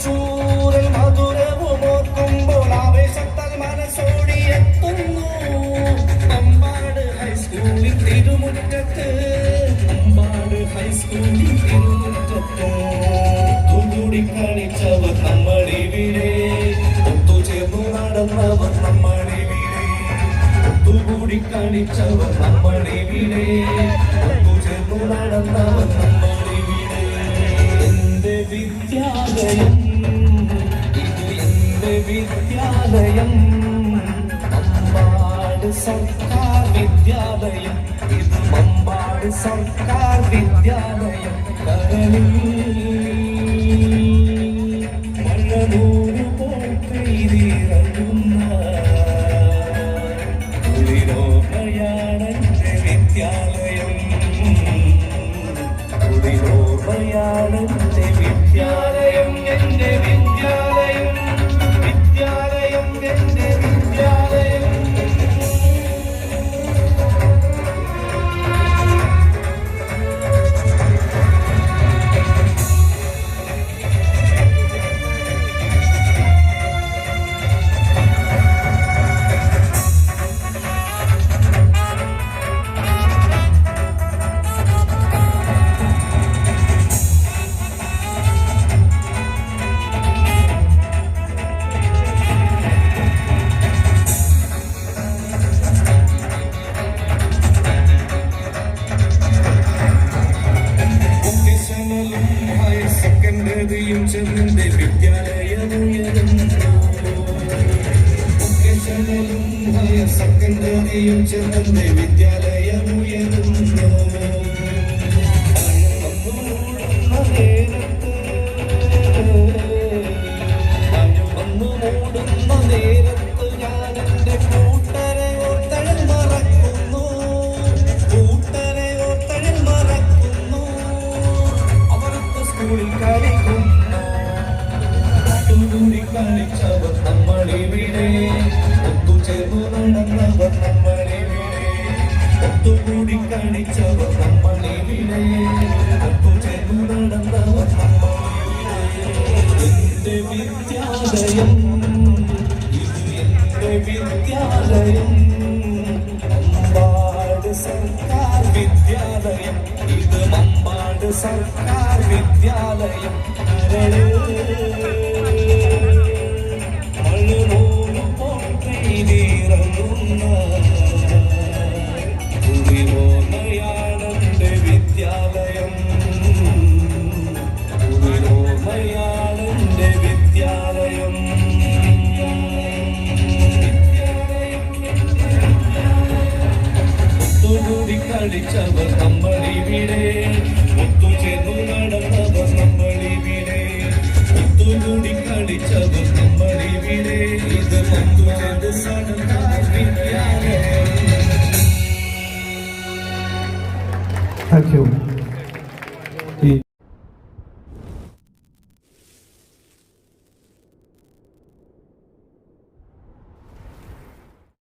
ചൂരൽ മധുരവും ഓർക്കുമ്പോൾ ആവേശത്താൽ മനസ്സോടിയെത്തുന്നു അമ്പാട് ഹൈസ്കൂളിൽ തിരുമുറ്റത്ത് അമ്പാട് ഹൈസ്കൂളിൽ തിരുമുറ്റത്ത് ഒത്തുകൂടി കളിച്ചവർ നമ്മളിവിടെ ഒത്തുചേർന്നു നടന്നവർ നമ്മളിവിടെ ഒത്തുകൂടി കളിച്ചവർ നമ്മളിവിടെ ഒത്തുചേർന്നു നടന്നവർ നമ്മളിവിടെ എന്റെ വിദ്യാലയം ഇത് എന്റെ വിദ്യാലയം മമ്പാട് സർക്കാർ വിദ്യാലയം ഇത് മമ്പാട് സർക്കാർ വിദ്യാലയം കരളിൽ മഴനൂറ് പോൽ പെയ്തിറങ്ങുന്ന കുളിരോർമ്മയാണെന്റെ വിദ്യാലയം കുളിരോർമ്മയാണെന്റെ വിദ്യാലയം എന്റെ വിദ്യാലയം വിദ്യാലയം എന്റെ വിദ്യാലയം സെക്കൻഡറിയും ചെന്നെ വിദ്യാലയമുയരുന്നു ഹയർ സെക്കൻഡറിയും ചെന്നെ വിദ്യാലയമുയരുന്നു വന്നു മൂടുന്ന നേരത്ത് ഞാൻ എൻ്റെ കൂട്ടരെ ഓർത്തഴൽ മറക്കുന്നു കൂട്ടരെ ഓർത്തഴൽ മറക്കുന്നു അവർക്ക് സ്കൂളിൽ കളിക്കുന്നു ഒത്തുകൂടി കളിച്ചവർ നമ്മളിവിടെ ഒത്തുചേർന്നു നടന്നവർ നമ്മളിവിടെ ഒത്തുകൂടി കളിച്ചവർ നമ്മളിവിടെ ഒത്തുചേർന്നു നടന്നവർ നമ്മളിവിടെ എന്റെ വിദ്യാലയം ഇത് എന്റെ വിദ്യാലയം മമ്പാട് സർക്കാർ വിദ്യാലയം ഇത് മമ്പാട് സർക്കാർ വിദ്യാലയം മഴനൂറ് പോൽ പെയ്തിറങ്ങുന്ന കുളിരോർമ്മയാണെന്റെ വിദ്യാലയം കുളിരോർമ്മയാണെന്റെ വിദ്യാലയം ഒത്തുകൂടി കളിച്ചവർ നമ്മളിവിടെ ഒത്തുചേർന്നു നടന്നവർ നമ്മളിവിടെ ഒത്തുകൂടി കളിച്ചവർ നമ്മളിവിടെ ഇത് ഒത്തുചേർന്ന് സർക്കാർ വിദ്യാലയം. Thank you.